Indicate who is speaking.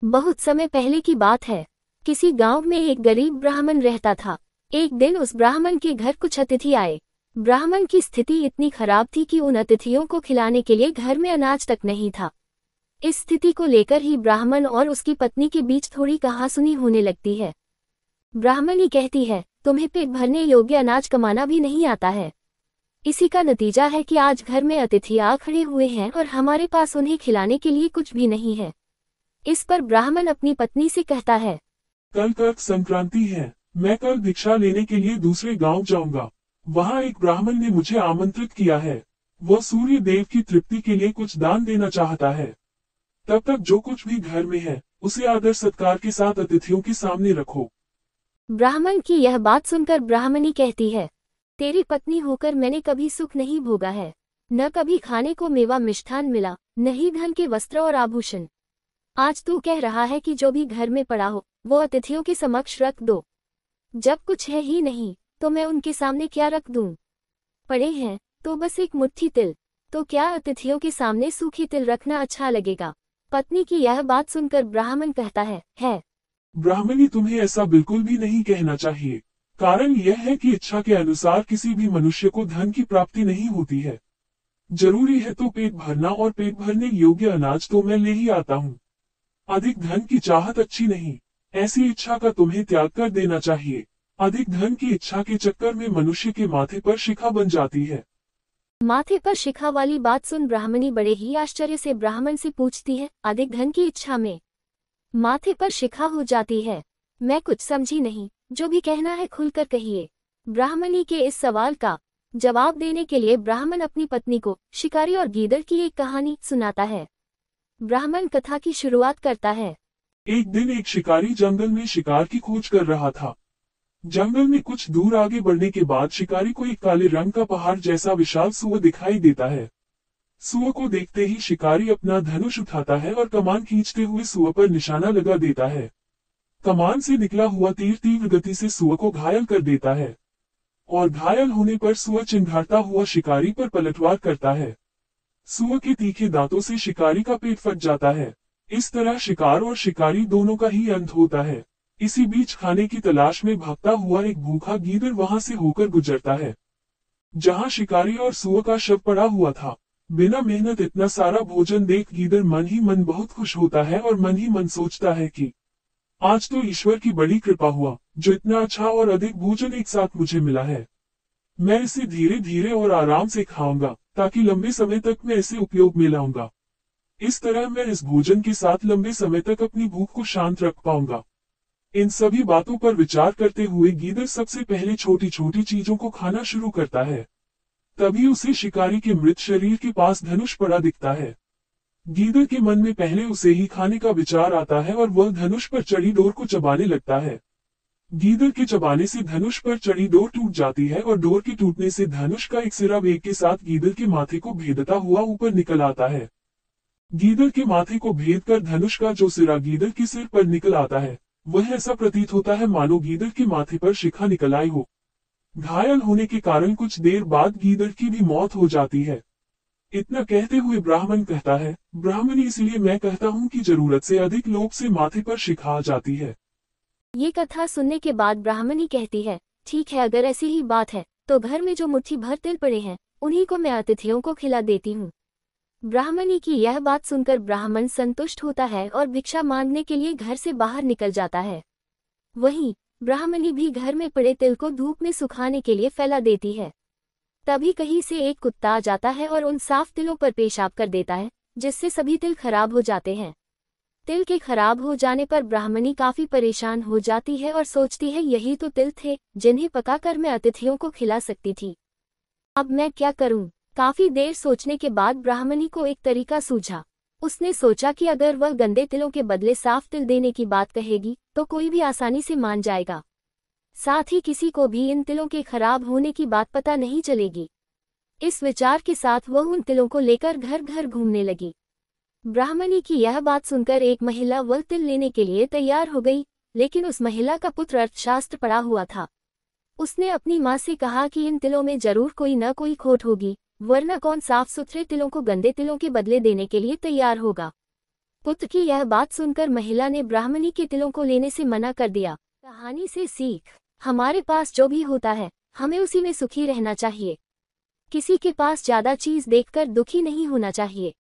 Speaker 1: बहुत समय पहले की बात है। किसी गांव में एक गरीब ब्राह्मण रहता था। एक दिन उस ब्राह्मण के घर कुछ अतिथि आए। ब्राह्मण की स्थिति इतनी खराब थी कि उन अतिथियों को खिलाने के लिए घर में अनाज तक नहीं था। इस स्थिति को लेकर ही ब्राह्मण और उसकी पत्नी के बीच थोड़ी कहासुनी होने लगती है। ब्राह्मणी कहती है, तुम्हें पेट भरने योग्य अनाज कमाना भी नहीं आता है। इसी का नतीजा है कि आज घर में अतिथि आ खड़े हुए हैं और हमारे पास उन्हें खिलाने के लिए कुछ भी नहीं है। इस पर ब्राह्मण अपनी पत्नी से कहता है,
Speaker 2: कल कर्क संक्रांति है, मैं कल भिक्षा लेने के लिए दूसरे गांव जाऊंगा। वहां एक ब्राह्मण ने मुझे आमंत्रित किया है। वह सूर्य देव की तृप्ति के लिए कुछ दान देना चाहता है। तब तक जो कुछ भी घर में है उसे आदर सत्कार के साथ अतिथियों के सामने रखो।
Speaker 1: ब्राह्मण की यह बात सुनकर ब्राह्मणी कहती है, तेरी पत्नी होकर मैंने कभी सुख नहीं भोगा है। न कभी खाने को मेवा मिष्ठान मिला, न ही धन के वस्त्र और आभूषण। आज तू कह रहा है कि जो भी घर में पड़ा हो वो अतिथियों के समक्ष रख दो। जब कुछ है ही नहीं तो मैं उनके सामने क्या रख दूं? पड़े हैं तो बस एक मुट्ठी तिल, तो क्या अतिथियों के सामने सूखी तिल रखना अच्छा लगेगा? पत्नी की यह बात सुनकर ब्राह्मण कहता है।
Speaker 2: ब्राह्मणी, तुम्हें ऐसा बिल्कुल भी नहीं कहना चाहिए। कारण यह है कि इच्छा के अनुसार किसी भी मनुष्य को धन की प्राप्ति नहीं होती है। जरूरी है तो पेट भरना, और पेट भरने योग्य अनाज तो मैं ले ही आता हूँ। अधिक धन की चाहत अच्छी नहीं। ऐसी इच्छा का तुम्हें त्याग कर देना चाहिए। अधिक धन की इच्छा के चक्कर में मनुष्य के माथे पर शिखा बन जाती है।
Speaker 1: माथे पर शिखा वाली बात सुन ब्राह्मणी बड़े ही आश्चर्य से ब्राह्मण से पूछती है, अधिक धन की इच्छा में माथे पर शिखा हो जाती है? मैं कुछ समझी नहीं, जो भी कहना है खुलकर कहिए। ब्राह्मणी के इस सवाल का जवाब देने के लिए ब्राह्मण अपनी पत्नी को शिकारी और गीदड़ की एक कहानी सुनाता है। ब्राह्मण कथा की शुरुआत करता है।
Speaker 2: एक दिन एक शिकारी जंगल में शिकार की खोज कर रहा था। जंगल में कुछ दूर आगे बढ़ने के बाद शिकारी को एक काले रंग का पहाड़ जैसा विशाल सूअर दिखाई देता है। सूअर को देखते ही शिकारी अपना धनुष उठाता है और कमान खींचते हुए सूअर पर निशाना लगा देता है। कमान से निकला हुआ तीर तीव्र गति से सूअर को घायल कर देता है, और घायल होने पर सूअर चिंघाड़ता हुआ शिकारी पर पलटवार करता है। सूअर के तीखे दांतों से शिकारी का पेट फट जाता है। इस तरह शिकार और शिकारी दोनों का ही अंत होता है। इसी बीच खाने की तलाश में भागता हुआ एक भूखा गीदड़ वहां से होकर गुजरता है, जहां शिकारी और सूअर का शव पड़ा हुआ था। बिना मेहनत इतना सारा भोजन देख गीदड़ मन ही मन बहुत खुश होता है और मन ही मन सोचता है कि आज तो ईश्वर की बड़ी कृपा हुआ, जो इतना अच्छा और अधिक भोजन एक साथ मुझे मिला है। मैं इसे धीरे धीरे और आराम से खाऊंगा, ताकि लंबे समय तक मैं इसे उपयोग में लाऊंगा। इस तरह मैं इस भोजन के साथ लंबे समय तक अपनी भूख को शांत रख पाऊंगा। इन सभी बातों पर विचार करते हुए गीदड़ सबसे पहले छोटी छोटी चीजों को खाना शुरू करता है। तभी उसे शिकारी के मृत शरीर के पास धनुष पड़ा दिखता है। गीदड़ के मन में पहले उसे ही खाने का विचार आता है और वह धनुष पर चढ़ी डोर को चबाने लगता है। गीदड़ के चबाने से धनुष पर चढ़ी डोर टूट जाती है और डोर के टूटने से धनुष का एक सिरा वेग के साथ गीदड़ के माथे को भेदता हुआ ऊपर निकल आता है। गीदड़ के माथे को भेद कर धनुष का जो सिरा गीदड़ के सिर पर निकल आता है, वह ऐसा प्रतीत होता है मानो गीदड़ के माथे पर शिखा निकल आई हो। घायल होने के कारण कुछ देर बाद गीदड़ की भी मौत हो जाती है। इतना कहते हुए ब्राह्मण कहता है, ब्राह्मणी, इसलिए मैं कहता हूँ कि जरूरत से अधिक लोभ से माथे पर शिखा आ जाती है।
Speaker 1: ये कथा सुनने के बाद ब्राह्मणी कहती है, ठीक है, अगर ऐसी ही बात है तो घर में जो मुट्ठी भर तिल पड़े हैं उन्हीं को मैं अतिथियों को खिला देती हूँ। ब्राह्मणी की यह बात सुनकर ब्राह्मण संतुष्ट होता है और भिक्षा मांगने के लिए घर से बाहर निकल जाता है। वहीं ब्राह्मणी भी घर में पड़े तिल को धूप में सुखाने के लिए फैला देती है। तभी कहीं से एक कुत्ता आ जाता है और उन साफ तिलों पर पेशाब कर देता है, जिससे सभी तिल खराब हो जाते हैं। तिल के खराब हो जाने पर ब्राह्मणी काफी परेशान हो जाती है और सोचती है, यही तो तिल थे जिन्हें पकाकर मैं अतिथियों को खिला सकती थी। अब मैं क्या करूं? काफी देर सोचने के बाद ब्राह्मणी को एक तरीका सूझा। उसने सोचा कि अगर वह गंदे तिलों के बदले साफ तिल देने की बात कहेगी तो कोई भी आसानी से मान जाएगा। साथ ही किसी को भी इन तिलों के खराब होने की बात पता नहीं चलेगी। इस विचार के साथ वह उन तिलों को लेकर घर घर घूमने लगी। ब्राह्मणी की यह बात सुनकर एक महिला वह तिल लेने के लिए तैयार हो गई, लेकिन उस महिला का पुत्र अर्थशास्त्र पढ़ा हुआ था। उसने अपनी माँ से कहा कि इन तिलों में जरूर कोई न कोई खोट होगी, वरना कौन साफ सुथरे तिलों को गंदे तिलों के बदले देने के लिए तैयार होगा। पुत्र की यह बात सुनकर महिला ने ब्राह्मणी के तिलों को लेने से मना कर दिया। कहानी से सीख, हमारे पास जो भी होता है हमें उसी में सुखी रहना चाहिए। किसी के पास ज्यादा चीज देखकर दुखी नहीं होना चाहिए।